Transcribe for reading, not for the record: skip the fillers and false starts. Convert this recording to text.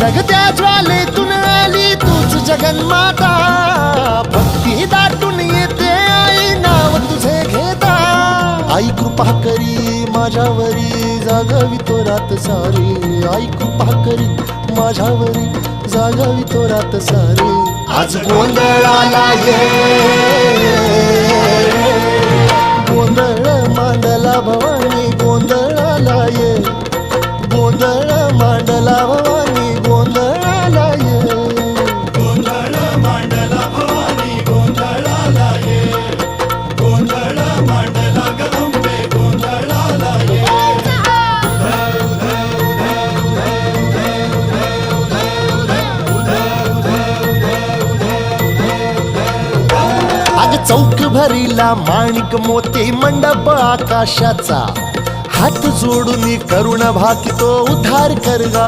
धगधगत्या ज्वालेतून आली तूच जगन्माता, भक्ती दाटून येते आई नाव तुझे घेता. आई कृपा करी माझ्यावरी जागावी तो रात सारी, आई कृपा करी माझ्यावरी जागावी तो रात सारी. आज गोंधळाला ये, गोंधळ मांडला भवानी गोंधळाला ये, गोंधळ मांडला भवानी गोंधळाला ये. गोंधळ मांडला भवानी गोंधळाला ये, गोंधळ मांडला गदंबे गोंधळाला ये. अग चौक भरीला माणिक मोती मंडप आकाशाचा, हात जोडून करुण भाकितो उद्धार कर गा.